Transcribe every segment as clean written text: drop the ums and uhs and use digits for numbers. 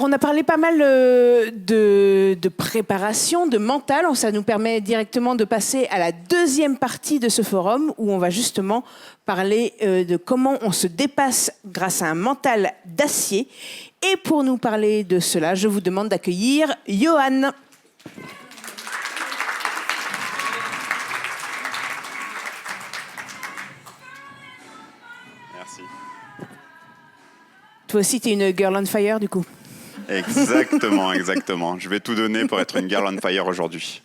Alors, on a parlé pas mal de préparation, de mental. Ça nous permet directement de passer à la deuxième partie de ce forum où on va justement parler de comment on se dépasse grâce à un mental d'acier. Et pour nous parler de cela, je vous demande d'accueillir Johan. Merci. Toi aussi, tu es une girl on fire, du coup. Exactement, exactement. Je vais tout donner pour être une girl on fire aujourd'hui.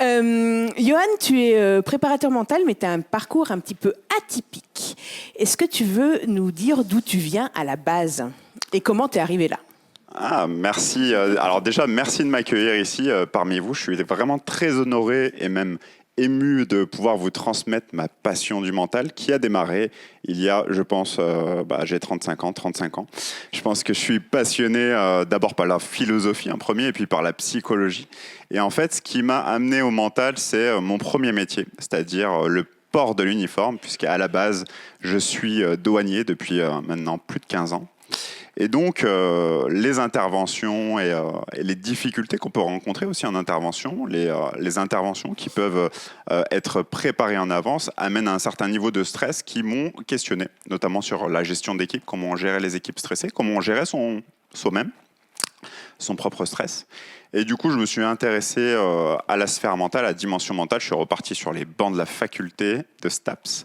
Johan, tu es préparateur mental, mais tu as un parcours un petit peu atypique. Est-ce que tu veux nous dire d'où tu viens à la base et comment tu es arrivé là? Ah, merci. Alors déjà, merci de m'accueillir ici parmi vous. Je suis vraiment très honoré et même ému de pouvoir vous transmettre ma passion du mental qui a démarré il y a, je pense, j'ai 35 ans. Je pense que je suis passionné d'abord par la philosophie en premier et puis par la psychologie. Et en fait, ce qui m'a amené au mental, c'est mon premier métier, c'est-à-dire le port de l'uniforme, puisqu'à la base, je suis douanier depuis maintenant plus de 15 ans. Et donc, les interventions et les difficultés qu'on peut rencontrer aussi en intervention, les interventions qui peuvent être préparées en avance, amènent à un certain niveau de stress qui m'ont questionné, notamment sur la gestion d'équipe, comment on gérait les équipes stressées, comment on gérait soi-même, son propre stress. Et du coup, je me suis intéressé à la sphère mentale, à la dimension mentale. Je suis reparti sur les bancs de la faculté de STAPS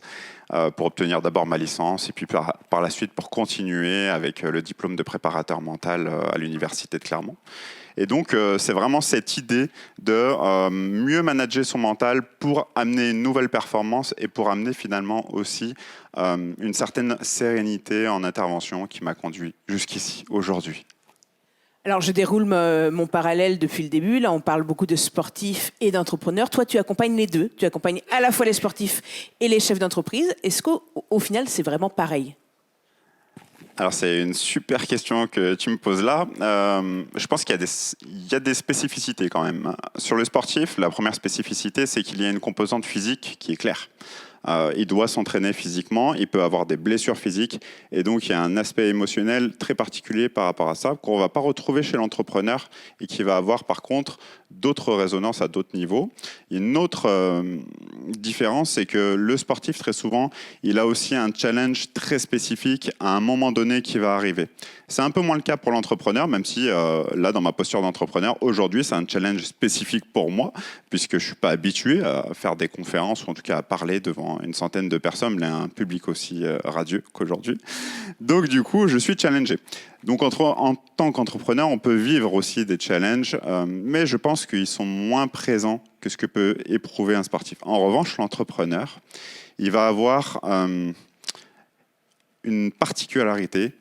pour obtenir d'abord ma licence et puis par la suite pour continuer avec le diplôme de préparateur mental à l'université de Clermont. Et donc, c'est vraiment cette idée de mieux manager son mental pour amener une nouvelle performance et pour amener finalement aussi une certaine sérénité en intervention qui m'a conduit jusqu'ici, aujourd'hui. Alors, je déroule mon parallèle depuis le début. Là, on parle beaucoup de sportifs et d'entrepreneurs. Toi, tu accompagnes les deux. Tu accompagnes à la fois les sportifs et les chefs d'entreprise. Est-ce qu'au final, c'est vraiment pareil? Alors, c'est une super question que tu me poses là. Je pense qu'il y a des spécificités quand même. Sur le sportif, la première spécificité, c'est qu'il y a une composante physique qui est claire. Il doit s'entraîner physiquement, il peut avoir des blessures physiques, et donc il y a un aspect émotionnel très particulier par rapport à ça, qu'on ne va pas retrouver chez l'entrepreneur, et qui va avoir par contre d'autres résonances à d'autres niveaux. Une autre différence, c'est que le sportif, très souvent, il a aussi un challenge très spécifique à un moment donné qui va arriver. C'est un peu moins le cas pour l'entrepreneur, même si là, dans ma posture d'entrepreneur, aujourd'hui, c'est un challenge spécifique pour moi, puisque je ne suis pas habitué à faire des conférences, ou en tout cas à parler devant une centaine de personnes, mais un public aussi radieux qu'aujourd'hui. Donc, du coup, je suis challengé. Donc, en tant qu'entrepreneur, on peut vivre aussi des challenges, mais je pense qu'ils sont moins présents que ce que peut éprouver un sportif. En revanche, l'entrepreneur, il va avoir une particularité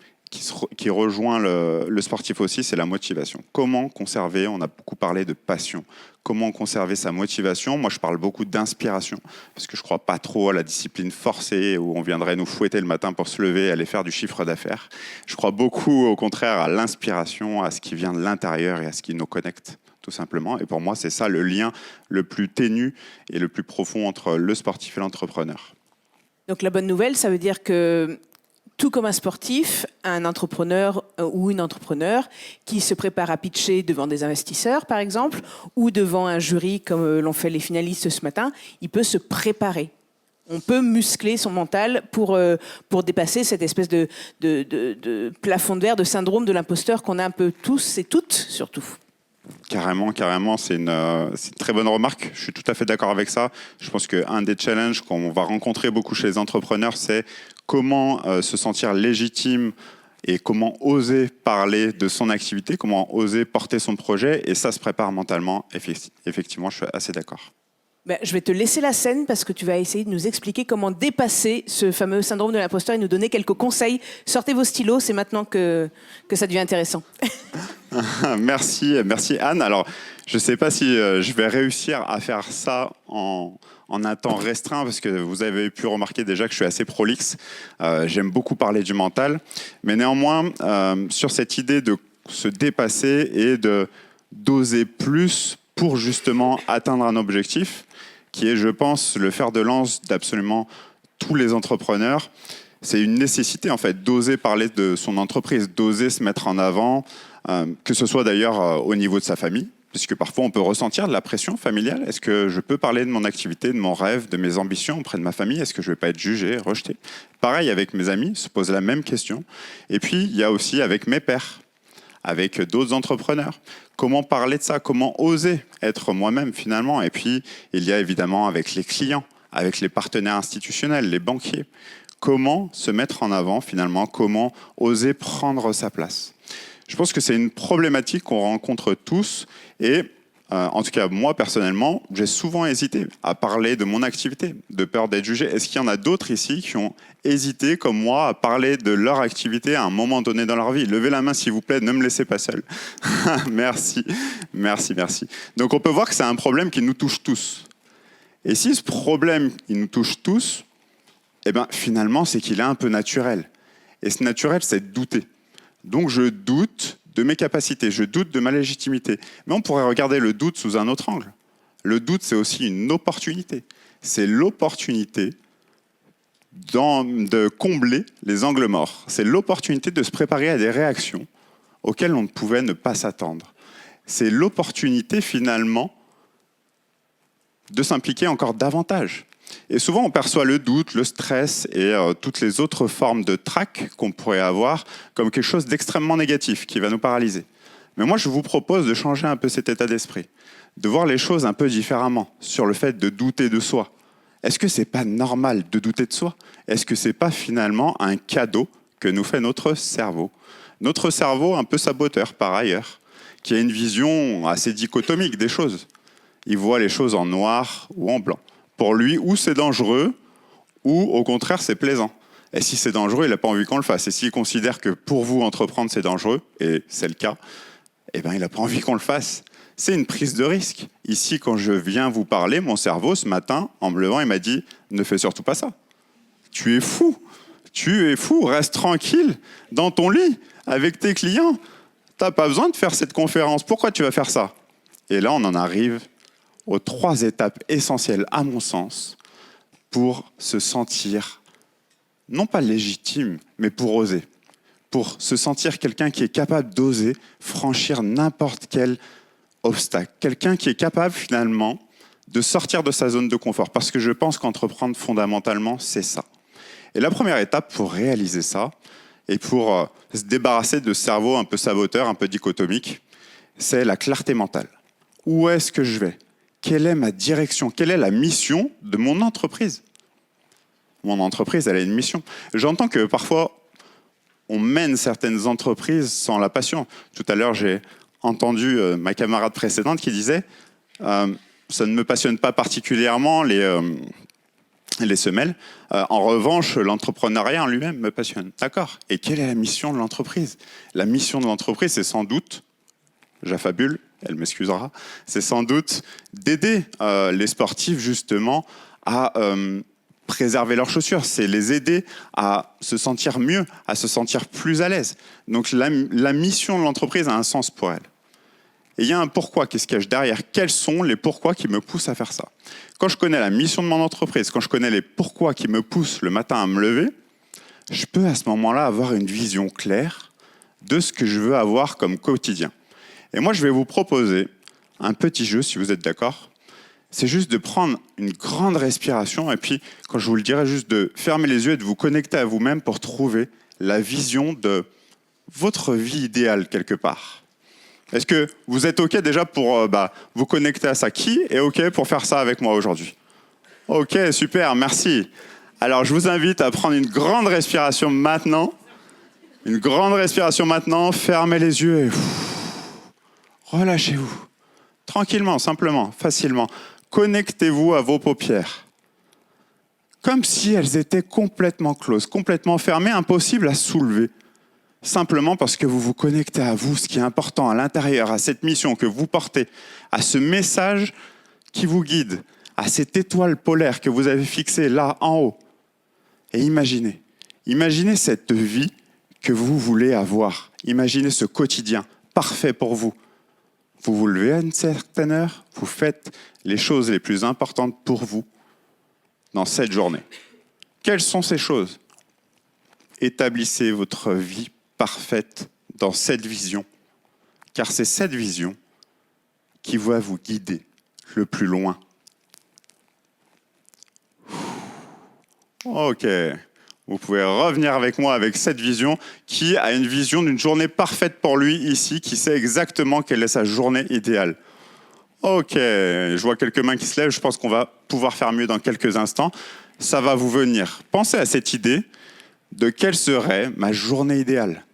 qui rejoint le sportif aussi, c'est la motivation. Comment conserver, on a beaucoup parlé de passion, comment conserver sa motivation? Moi, je parle beaucoup d'inspiration, parce que je ne crois pas trop à la discipline forcée, où on viendrait nous fouetter le matin pour se lever et aller faire du chiffre d'affaires. Je crois beaucoup, au contraire, à l'inspiration, à ce qui vient de l'intérieur et à ce qui nous connecte, tout simplement. Et pour moi, c'est ça le lien le plus ténu et le plus profond entre le sportif et l'entrepreneur. Donc la bonne nouvelle, ça veut dire que tout comme un sportif, un entrepreneur ou une entrepreneur qui se prépare à pitcher devant des investisseurs, par exemple, ou devant un jury comme l'ont fait les finalistes ce matin, il peut se préparer. On peut muscler son mental pour dépasser cette espèce de plafond de verre, de syndrome de l'imposteur qu'on a un peu tous et toutes, surtout. Carrément, c'est une très bonne remarque. Je suis tout à fait d'accord avec ça. Je pense qu'un des challenges qu'on va rencontrer beaucoup chez les entrepreneurs, c'est comment se sentir légitime et comment oser parler de son activité, comment oser porter son projet. Et ça se prépare mentalement. Effectivement, je suis assez d'accord. Ben, je vais te laisser la scène parce que tu vas essayer de nous expliquer comment dépasser ce fameux syndrome de l'imposteur et nous donner quelques conseils. Sortez vos stylos, c'est maintenant que ça devient intéressant. Merci Anne. Alors, je ne sais pas si je vais réussir à faire ça en un temps restreint, parce que vous avez pu remarquer déjà que je suis assez prolixe. J'aime beaucoup parler du mental. Mais néanmoins, sur cette idée de se dépasser et d'oser plus pour justement atteindre un objectif, qui est, je pense, le fer de lance d'absolument tous les entrepreneurs, C'est une nécessité, en fait, d'oser parler de son entreprise, d'oser se mettre en avant, que ce soit d'ailleurs au niveau de sa famille, puisque parfois on peut ressentir de la pression familiale. Est-ce que je peux parler de mon activité, de mon rêve, de mes ambitions auprès de ma famille? Est-ce que je ne vais pas être jugé, rejeté? Pareil avec mes amis, se pose la même question. Et puis, il y a aussi avec mes pairs, avec d'autres entrepreneurs. Comment parler de ça? Comment oser être moi-même finalement? Et puis, il y a évidemment avec les clients, avec les partenaires institutionnels, les banquiers. Comment se mettre en avant finalement? Comment oser prendre sa place? Je pense que c'est une problématique qu'on rencontre tous et en tout cas moi personnellement, j'ai souvent hésité à parler de mon activité, de peur d'être jugé. Est-ce qu'il y en a d'autres ici qui ont hésité comme moi à parler de leur activité à un moment donné dans leur vie? Levez la main s'il vous plaît, ne me laissez pas seul. Merci, merci, merci. Donc on peut voir que c'est un problème qui nous touche tous. Et si ce problème il nous touche tous, eh ben, finalement c'est qu'il est un peu naturel. Et ce naturel c'est de douter. Donc je doute de mes capacités, je doute de ma légitimité. Mais on pourrait regarder le doute sous un autre angle. Le doute, c'est aussi une opportunité. C'est l'opportunité de combler les angles morts. C'est l'opportunité de se préparer à des réactions auxquelles on ne pouvait ne pas s'attendre. C'est l'opportunité finalement de s'impliquer encore davantage. Et souvent, on perçoit le doute, le stress et toutes les autres formes de trac qu'on pourrait avoir comme quelque chose d'extrêmement négatif qui va nous paralyser. Mais moi, je vous propose de changer un peu cet état d'esprit, de voir les choses un peu différemment sur le fait de douter de soi. Est-ce que c'est pas normal de douter de soi? Est-ce que c'est pas finalement un cadeau que nous fait notre cerveau? Notre cerveau un peu saboteur par ailleurs, qui a une vision assez dichotomique des choses. Il voit les choses en noir ou en blanc. Pour lui, ou c'est dangereux, ou au contraire, c'est plaisant. Et si c'est dangereux, il n'a pas envie qu'on le fasse. Et s'il considère que pour vous, entreprendre, c'est dangereux, et c'est le cas, eh ben, il n'a pas envie qu'on le fasse. C'est une prise de risque. Ici, quand je viens vous parler, mon cerveau, ce matin, en me levant, il m'a dit « Ne fais surtout pas ça. Tu es fou. Tu es fou. Reste tranquille dans ton lit avec tes clients. Tu n'as pas besoin de faire cette conférence. Pourquoi tu vas faire ça ?» Et là, on en arrive aux 3 étapes essentielles, à mon sens, pour se sentir, non pas légitime, mais pour oser. Pour se sentir quelqu'un qui est capable d'oser franchir n'importe quel obstacle. Quelqu'un qui est capable, finalement, de sortir de sa zone de confort. Parce que je pense qu'entreprendre, fondamentalement, c'est ça. Et la première étape pour réaliser ça, et pour se débarrasser de ce cerveau un peu saboteur, un peu dichotomique, c'est la clarté mentale. Où est-ce que je vais ? Quelle est ma direction? Quelle est la mission de mon entreprise? Mon entreprise, elle a une mission. J'entends que parfois, on mène certaines entreprises sans la passion. Tout à l'heure, j'ai entendu ma camarade précédente qui disait ça ne me passionne pas particulièrement les semelles. En revanche, l'entrepreneuriat en lui-même me passionne. D'accord. Et quelle est la mission de l'entreprise? La mission de l'entreprise, c'est sans doute, j'affabule, elle m'excusera, c'est sans doute d'aider les sportifs justement à préserver leurs chaussures, c'est les aider à se sentir mieux, à se sentir plus à l'aise. Donc la mission de l'entreprise a un sens pour elle. Et il y a un pourquoi qui se cache derrière. Quels sont les pourquoi qui me poussent à faire ça? Quand je connais la mission de mon entreprise, quand je connais les pourquoi qui me poussent le matin à me lever, je peux à ce moment-là avoir une vision claire de ce que je veux avoir comme quotidien. Et moi, je vais vous proposer un petit jeu, si vous êtes d'accord. C'est juste de prendre une grande respiration et puis, quand je vous le dirai, juste de fermer les yeux et de vous connecter à vous-même pour trouver la vision de votre vie idéale quelque part. Est-ce que vous êtes OK déjà pour vous connecter à ça? Qui est OK pour faire ça avec moi aujourd'hui? OK, super, merci. Alors, je vous invite à prendre une grande respiration maintenant. Une grande respiration maintenant. Fermez les yeux et relâchez-vous. Tranquillement, simplement, facilement. Connectez-vous à vos paupières. Comme si elles étaient complètement closes, complètement fermées, impossible à soulever. Simplement parce que vous vous connectez à vous, ce qui est important à l'intérieur, à cette mission que vous portez, à ce message qui vous guide, à cette étoile polaire que vous avez fixée là, en haut. Et imaginez cette vie que vous voulez avoir. Imaginez ce quotidien parfait pour vous. Vous vous levez à une certaine heure, vous faites les choses les plus importantes pour vous dans cette journée. Quelles sont ces choses? Établissez votre vie parfaite dans cette vision, car c'est cette vision qui va vous guider le plus loin. Ok, vous pouvez revenir avec moi avec cette vision qui a une vision d'une journée parfaite pour lui ici, qui sait exactement quelle est sa journée idéale. Ok, je vois quelques mains qui se lèvent, je pense qu'on va pouvoir faire mieux dans quelques instants. Ça va vous venir. Pensez à cette idée de quelle serait ma journée idéale.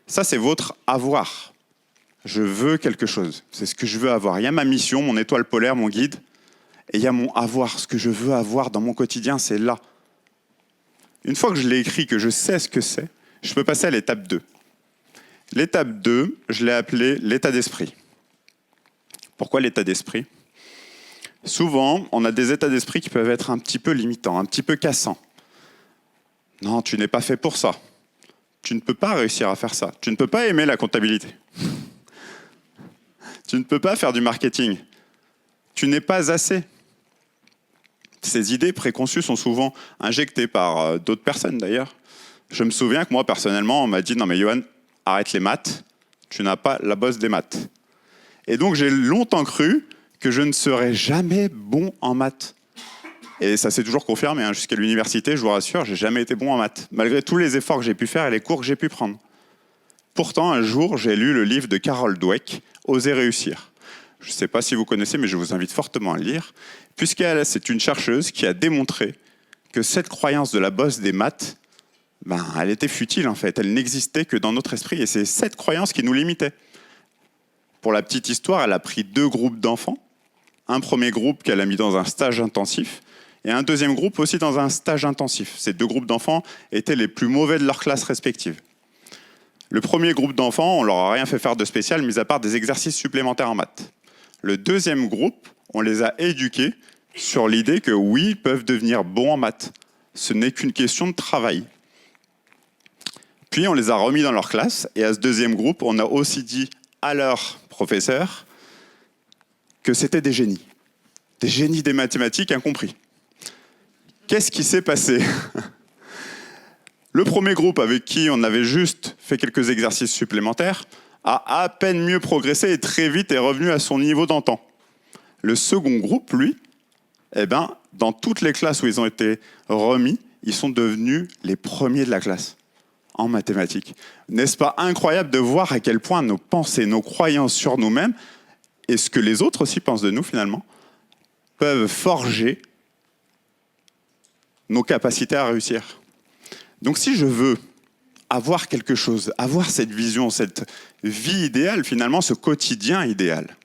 Ça, c'est votre avoir. Je veux quelque chose, c'est ce que je veux avoir. Il y a ma mission, mon étoile polaire, mon guide, et il y a mon avoir, ce que je veux avoir dans mon quotidien, c'est là. Une fois que je l'ai écrit, que je sais ce que c'est, je peux passer à l'étape 2. L'étape 2, je l'ai appelée l'état d'esprit. Pourquoi l'état d'esprit ? Souvent, on a des états d'esprit qui peuvent être un petit peu limitants, un petit peu cassants. Non, tu n'es pas fait pour ça. Tu ne peux pas réussir à faire ça. Tu ne peux pas aimer la comptabilité. Tu ne peux pas faire du marketing. Tu n'es pas assez. Ces idées préconçues sont souvent injectées par d'autres personnes d'ailleurs. Je me souviens que moi, personnellement, on m'a dit « Non mais Johan, arrête les maths, tu n'as pas la bosse des maths. » Et donc j'ai longtemps cru que je ne serais jamais bon en maths. Et ça s'est toujours confirmé, hein. Jusqu'à l'université, je vous rassure, j'ai jamais été bon en maths, malgré tous les efforts que j'ai pu faire et les cours que j'ai pu prendre. Pourtant, un jour, j'ai lu le livre de Carol Dweck, « Oser réussir ». Je ne sais pas si vous connaissez, mais je vous invite fortement à le lire, puisqu'elle, c'est une chercheuse qui a démontré que cette croyance de la bosse des maths, elle était futile en fait, elle n'existait que dans notre esprit, et c'est cette croyance qui nous limitait. Pour la petite histoire, elle a pris 2 groupes d'enfants, un premier groupe qu'elle a mis dans un stage intensif, et un deuxième groupe aussi dans un stage intensif. Ces 2 groupes d'enfants étaient les plus mauvais de leurs classes respectives. Le premier groupe d'enfants, on leur a rien fait faire de spécial, mis à part des exercices supplémentaires en maths. Le deuxième groupe, on les a éduqués sur l'idée que oui, ils peuvent devenir bons en maths. Ce n'est qu'une question de travail. Puis on les a remis dans leur classe, et à ce deuxième groupe, on a aussi dit à leur professeur que c'était des génies des mathématiques incompris. Qu'est-ce qui s'est passé ? Le premier groupe, avec qui on avait juste fait quelques exercices supplémentaires, a à peine mieux progressé et très vite est revenu à son niveau d'antan. Le second groupe, lui, dans toutes les classes où ils ont été remis, ils sont devenus les premiers de la classe en mathématiques. N'est-ce pas incroyable de voir à quel point nos pensées, nos croyances sur nous-mêmes, et ce que les autres aussi pensent de nous finalement, peuvent forger nos capacités à réussir. Donc si je veux avoir quelque chose, avoir cette vision, cette vie idéale, finalement ce quotidien idéal,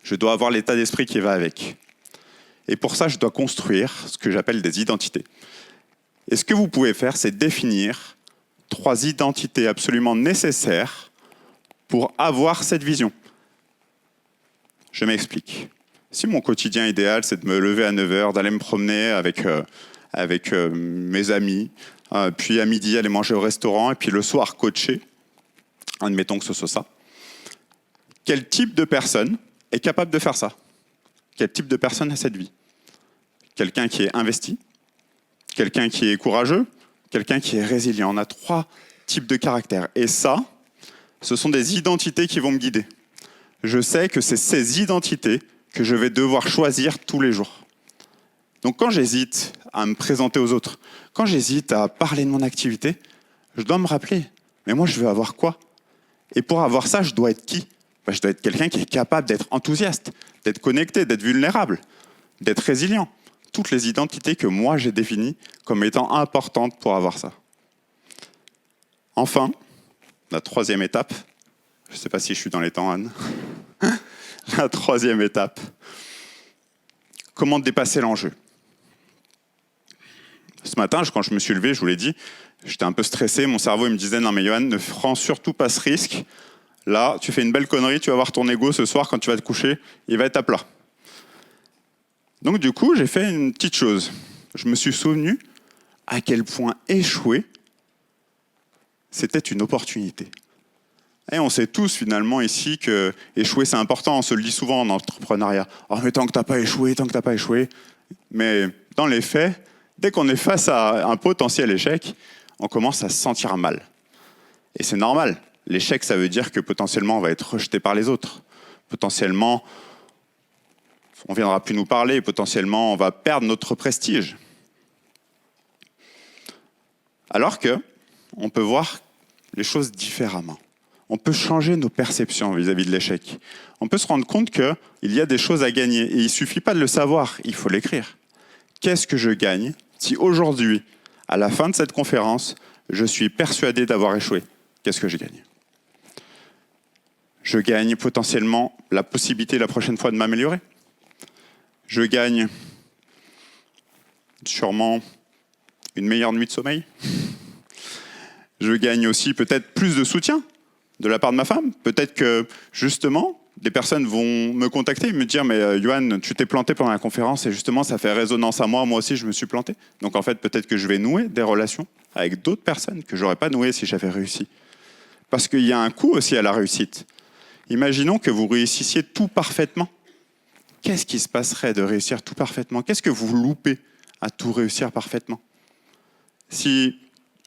je dois avoir l'état d'esprit qui va avec. Et pour ça, je dois construire ce que j'appelle des identités. Et ce que vous pouvez faire, c'est définir 3 identités absolument nécessaires pour avoir cette vision. Je m'explique. Si mon quotidien idéal, c'est de me lever à 9h, d'aller me promener avec mes amis, puis à midi aller manger au restaurant, et puis le soir coacher, admettons que ce soit ça, quel type de personne est capable de faire ça ? Quel type de personne a cette vie ? Quelqu'un qui est investi, quelqu'un qui est courageux, quelqu'un qui est résilient. On a 3 types de caractères. Et ça, ce sont des identités qui vont me guider. Je sais que c'est ces identités que je vais devoir choisir tous les jours. Donc quand j'hésite à me présenter aux autres, quand j'hésite à parler de mon activité, je dois me rappeler, mais moi je veux avoir quoi ? Et pour avoir ça, je dois être qui ? Je dois être quelqu'un qui est capable d'être enthousiaste, d'être connecté, d'être vulnérable, d'être résilient. Toutes les identités que moi j'ai définies comme étant importantes pour avoir ça. Enfin, la 3e étape, je ne sais pas si je suis dans les temps, Anne. La 3e étape, comment dépasser l'enjeu ? Ce matin, quand je me suis levé, je vous l'ai dit, j'étais un peu stressé, mon cerveau il me disait « Non mais Johan, ne prends surtout pas ce risque. Là, tu fais une belle connerie, tu vas voir ton ego ce soir quand tu vas te coucher, il va être à plat. » Donc du coup, j'ai fait une petite chose. Je me suis souvenu à quel point échouer, c'était une opportunité. Et on sait tous finalement ici que échouer c'est important, on se le dit souvent en entrepreneuriat. Oh mais tant que t'as pas échoué. Mais dans les faits, dès qu'on est face à un potentiel échec, on commence à se sentir mal. Et c'est normal. L'échec, ça veut dire que potentiellement, on va être rejeté par les autres. Potentiellement, on ne viendra plus nous parler. Potentiellement, on va perdre notre prestige. Alors que, on peut voir les choses différemment. On peut changer nos perceptions vis-à-vis de l'échec. On peut se rendre compte qu'il y a des choses à gagner. Et il ne suffit pas de le savoir, il faut l'écrire. Qu'est-ce que je gagne si aujourd'hui, à la fin de cette conférence, je suis persuadé d'avoir échoué? Qu'est-ce que je gagne? Je gagne potentiellement la possibilité la prochaine fois de m'améliorer. Je gagne sûrement une meilleure nuit de sommeil. Je gagne aussi peut-être plus de soutien de la part de ma femme. Peut-être que, justement, des personnes vont me contacter et me dire « Mais Yohan, tu t'es planté pendant la conférence et justement, ça fait résonance à moi. Moi aussi, je me suis planté. » Donc en fait, peut-être que je vais nouer des relations avec d'autres personnes que je n'aurais pas nouées si j'avais réussi. Parce qu'il y a un coût aussi à la réussite. Imaginons que vous réussissiez tout parfaitement. Qu'est-ce qui se passerait de réussir tout parfaitement? Qu'est-ce que vous loupez à tout réussir parfaitement? Si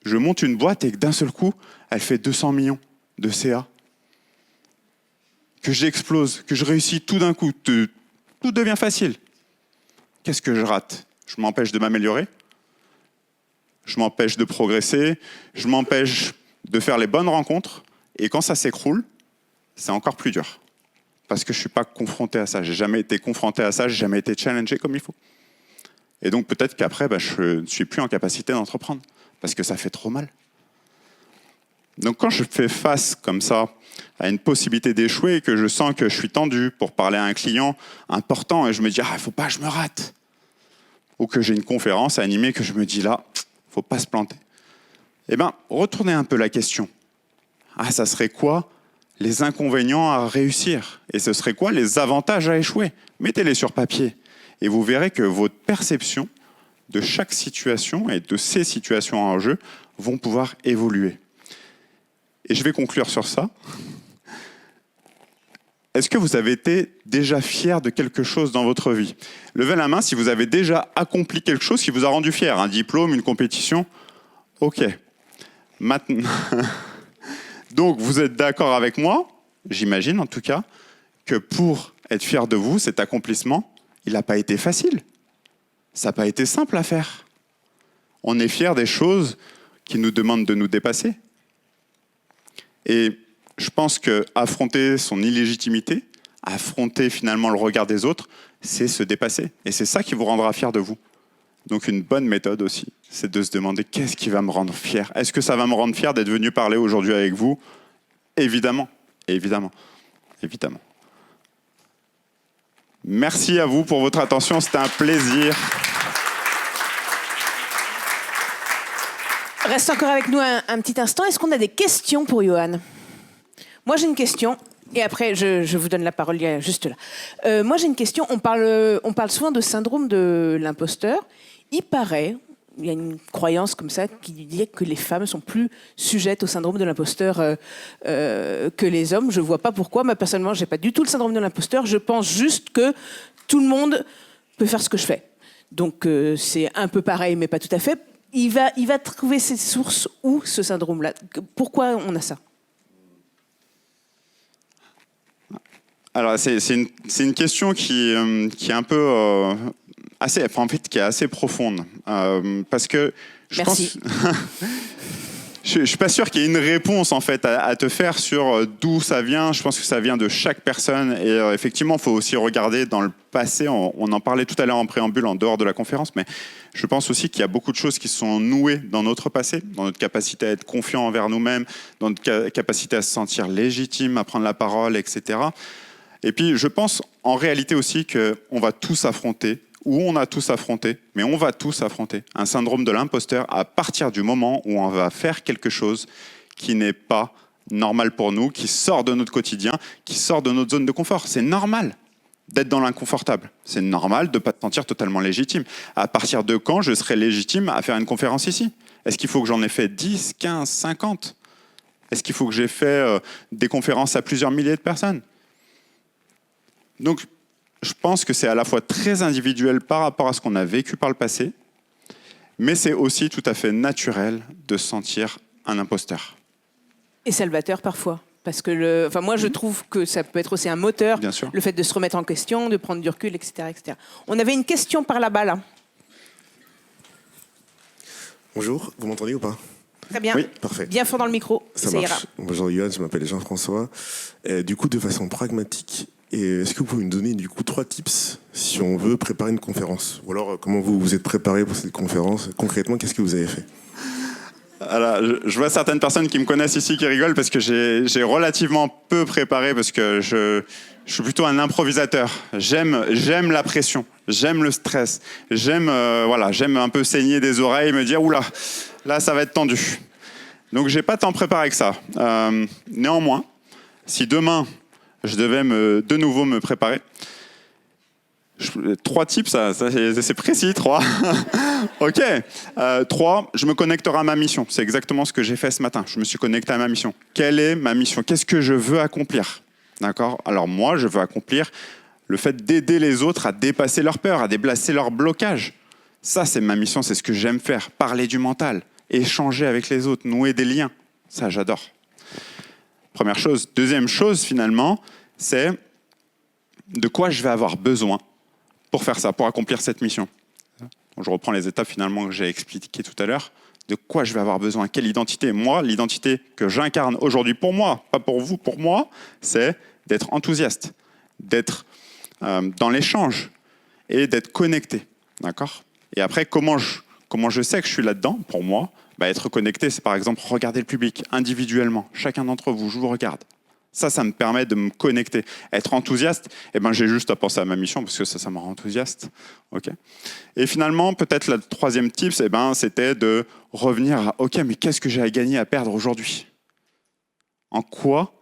je monte une boîte et que d'un seul coup, elle fait 200 millions de CA, que j'explose, que je réussis tout d'un coup, tout devient facile. Qu'est-ce que je rate? Je m'empêche de m'améliorer, je m'empêche de progresser, je m'empêche de faire les bonnes rencontres, et quand ça s'écroule, c'est encore plus dur. Parce que je ne suis pas confronté à ça. Je n'ai jamais été confronté à ça, je n'ai jamais été challengé comme il faut. Et donc peut-être qu'après, je ne suis plus en capacité d'entreprendre, parce que ça fait trop mal. Donc quand je fais face comme ça à une possibilité d'échouer et que je sens que je suis tendu pour parler à un client important et je me dis « Ah, il ne faut pas que je me rate », ou que j'ai une conférence à animer que je me dis là, il ne faut pas se planter. Eh bien, retournez un peu la question. Ah, ça serait quoi les inconvénients à réussir? Et ce serait quoi les avantages à échouer? Mettez-les sur papier. Et vous verrez que votre perception de chaque situation et de ces situations en jeu vont pouvoir évoluer. Et je vais conclure sur ça. Est-ce que vous avez été déjà fier de quelque chose dans votre vie? Levez la main si vous avez déjà accompli quelque chose qui vous a rendu fier. Un diplôme, une compétition. OK. Maintenant... Donc, vous êtes d'accord avec moi, j'imagine en tout cas, que pour être fier de vous, cet accomplissement, il n'a pas été facile. Ça n'a pas été simple à faire. On est fier des choses qui nous demandent de nous dépasser. Et je pense qu'affronter son illégitimité, affronter finalement le regard des autres, c'est se dépasser. Et c'est ça qui vous rendra fier de vous. Donc une bonne méthode aussi, c'est de se demander qu'est-ce qui va me rendre fier? Est-ce que ça va me rendre fier d'être venu parler aujourd'hui avec vous? Évidemment, évidemment, évidemment. Merci à vous pour votre attention, c'était un plaisir. Reste encore avec nous un petit instant. Est-ce qu'on a des questions pour Yohan? Moi, j'ai une question. Et après, je vous donne la parole, il y a juste là. Moi, j'ai une question. On parle souvent de syndrome de l'imposteur. Il paraît, il y a une croyance comme ça qui dit que les femmes sont plus sujettes au syndrome de l'imposteur que les hommes. Je ne vois pas pourquoi. Moi, personnellement, je n'ai pas du tout le syndrome de l'imposteur. Je pense juste que tout le monde peut faire ce que je fais. Donc, c'est un peu pareil, mais pas tout à fait. Il va trouver ses sources où, ce syndrome-là? Pourquoi on a ça? Alors, c'est une question qui est un peu qui est assez profonde, parce que je Merci. pense, je suis pas sûr qu'il y ait une réponse en fait à te faire sur d'où ça vient. Je pense que ça vient de chaque personne et effectivement, il faut aussi regarder dans le passé. On en parlait tout à l'heure en préambule, en dehors de la conférence, mais je pense aussi qu'il y a beaucoup de choses qui sont nouées dans notre passé, dans notre capacité à être confiant envers nous-mêmes, dans notre capacité à se sentir légitime, à prendre la parole, etc. Et puis, je pense en réalité aussi qu'on va tous affronter, ou on a tous affronté, mais on va tous affronter un syndrome de l'imposteur à partir du moment où on va faire quelque chose qui n'est pas normal pour nous, qui sort de notre quotidien, qui sort de notre zone de confort. C'est normal d'être dans l'inconfortable. C'est normal de ne pas te sentir totalement légitime. À partir de quand je serai légitime à faire une conférence ici? Est-ce qu'il faut que j'en ai fait 10, 15, 50? Est-ce qu'il faut que j'ai fait des conférences à plusieurs milliers de personnes? Donc, je pense que c'est à la fois très individuel par rapport à ce qu'on a vécu par le passé, Mais c'est aussi tout à fait naturel de se sentir un imposteur. Et salvateur parfois. Parce que moi, je trouve que ça peut être aussi un moteur, Bien sûr. le fait de se remettre en question, de prendre du recul, etc., etc. On avait une question par là-bas, là. Bonjour, vous m'entendez ou pas? Très bien. Oui. Parfait. Bien fort dans le micro. Ça ira. marche. Bonjour Yoann, je m'appelle Jean-François. Du coup, de façon pragmatique, est-ce que vous pouvez nous donner 3 tips si on veut préparer une conférence? Ou alors, comment vous vous êtes préparé pour cette conférence? Concrètement, qu'est-ce que vous avez fait? Alors, je vois certaines personnes qui me connaissent ici qui rigolent parce que j'ai relativement peu préparé parce que je suis plutôt un improvisateur. J'aime la pression, j'aime le stress, j'aime un peu saigner des oreilles, me dire oula, là ça va être tendu. Donc j'ai pas tant préparé que ça. Néanmoins, si demain je devais de nouveau me préparer, 3 tips, c'est précis, 3. Ok. 3, je me connecterai à ma mission. C'est exactement ce que j'ai fait ce matin. Je me suis connecté à ma mission. Quelle est ma mission? Qu'est-ce que je veux accomplir? D'accord? Alors moi, je veux accomplir le fait d'aider les autres à dépasser leur peur, à dépasser leur blocage. Ça, c'est ma mission, c'est ce que j'aime faire. Parler du mental, échanger avec les autres, nouer des liens. Ça, j'adore. Première chose. Deuxième chose, finalement, c'est de quoi je vais avoir besoin pour faire ça, pour accomplir cette mission. Donc, je reprends les étapes finalement que j'ai expliquées tout à l'heure. De quoi je vais avoir besoin? Quelle identité? Moi, l'identité que j'incarne aujourd'hui pour moi, pas pour vous, pour moi, c'est d'être enthousiaste, d'être dans l'échange et d'être connecté. D'accord? Et après, comment je sais que je suis là-dedans? Pour moi, être connecté, c'est par exemple regarder le public individuellement. Chacun d'entre vous, je vous regarde. Ça me permet de me connecter. Être enthousiaste, j'ai juste à penser à ma mission parce que ça me rend enthousiaste. Okay. Et finalement, peut-être le 3e tip, c'était de revenir à OK, mais qu'est-ce que j'ai à gagner, à perdre aujourd'hui? En quoi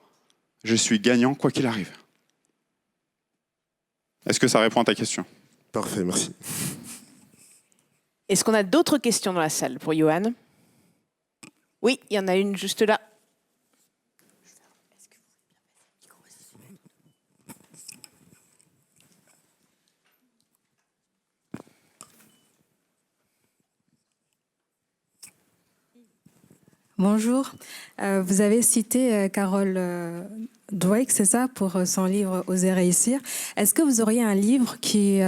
je suis gagnant, quoi qu'il arrive? Est-ce que ça répond à ta question? Parfait, merci. Est-ce qu'on a d'autres questions dans la salle pour Yoann? Oui, il y en a une juste là. Bonjour. Vous avez cité Carol Dweck, c'est ça, pour son livre Oser réussir. Est-ce que vous auriez un livre qui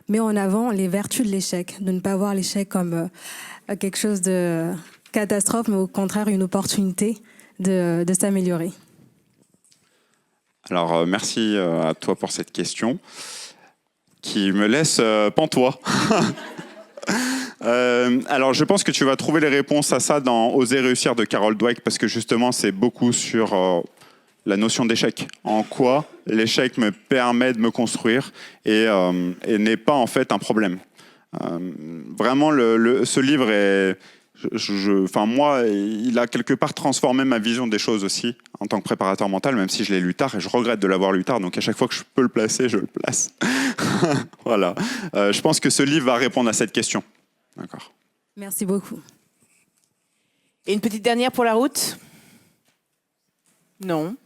met en avant les vertus de l'échec, de ne pas voir l'échec comme quelque chose de catastrophe, mais au contraire une opportunité de s'améliorer? Alors, merci à toi pour cette question qui me laisse pantois. Alors, je pense que tu vas trouver les réponses à ça dans Oser réussir de Carol Dweck parce que justement, c'est beaucoup sur la notion d'échec. En quoi l'échec me permet de me construire et n'est pas en fait un problème. Vraiment, ce livre est... moi, il a quelque part transformé ma vision des choses aussi en tant que préparateur mental, même si je l'ai lu tard et je regrette de l'avoir lu tard. Donc à chaque fois que je peux le placer, je le place. Voilà. Je pense que ce livre va répondre à cette question. D'accord. Merci beaucoup. Et une petite dernière pour la route? Non.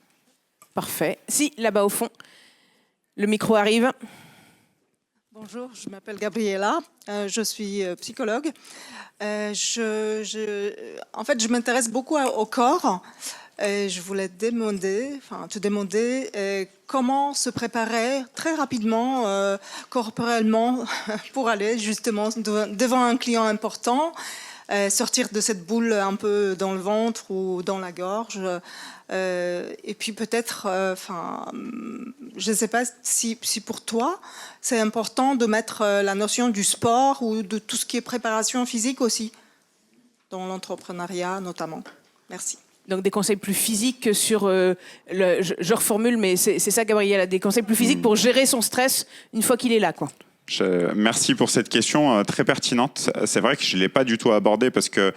Parfait. Si, là-bas au fond. Le micro arrive. Bonjour, je m'appelle Gabriela, je suis psychologue. En fait, je m'intéresse beaucoup au corps. Je voulais te demander comment se préparer très rapidement, corporellement, pour aller justement devant un client important, sortir de cette boule un peu dans le ventre ou dans la gorge. Et puis peut-être, je ne sais pas si pour toi, c'est important de mettre la notion du sport ou de tout ce qui est préparation physique aussi, dans l'entrepreneuriat notamment. Merci. Donc des conseils plus physiques sur... je reformule, mais c'est ça, Gabriel, des conseils plus physiques pour gérer son stress une fois qu'il est là, quoi. Merci pour cette question très pertinente. C'est vrai que je ne l'ai pas du tout abordée parce que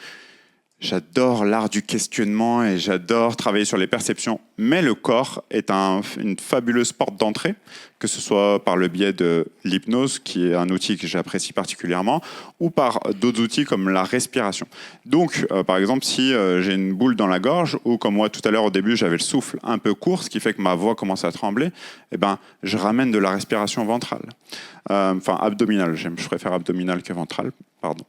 j'adore l'art du questionnement et j'adore travailler sur les perceptions. Mais le corps est une fabuleuse porte d'entrée, que ce soit par le biais de l'hypnose, qui est un outil que j'apprécie particulièrement, ou par d'autres outils comme la respiration. Donc, par exemple, si j'ai une boule dans la gorge, ou comme moi tout à l'heure au début, j'avais le souffle un peu court, ce qui fait que ma voix commence à trembler, je ramène de la respiration ventrale. Abdominale. Je préfère abdominale que ventrale. Pardon.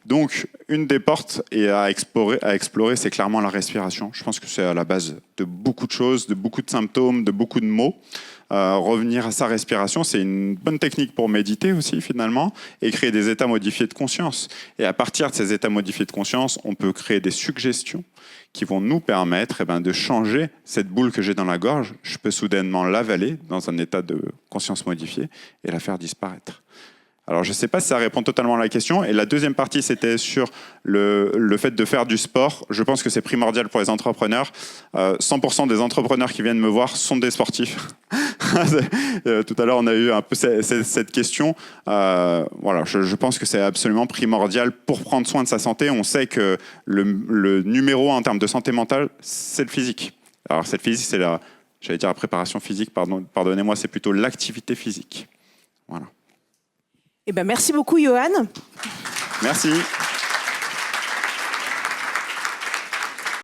Donc, une des portes à explorer, c'est clairement la respiration. Je pense que c'est à la base de beaucoup de choses, de beaucoup de symptômes, de beaucoup de mots. Revenir à sa respiration, c'est une bonne technique pour méditer aussi finalement et créer des états modifiés de conscience. Et à partir de ces états modifiés de conscience, on peut créer des suggestions qui vont nous permettre de changer cette boule que j'ai dans la gorge. Je peux soudainement l'avaler dans un état de conscience modifié et la faire disparaître. Alors, je ne sais pas si ça répond totalement à la question. Et la deuxième partie, c'était sur le fait de faire du sport. Je pense que c'est primordial pour les entrepreneurs. 100% des entrepreneurs qui viennent me voir sont des sportifs. Tout à l'heure, on a eu un peu cette question. Voilà, je pense que c'est absolument primordial pour prendre soin de sa santé. On sait que le numéro 1 en termes de santé mentale, c'est le physique. Alors, cette physique, c'est la préparation physique, pardonnez-moi, c'est plutôt l'activité physique. Voilà. Eh ben, merci beaucoup, Johan. Merci.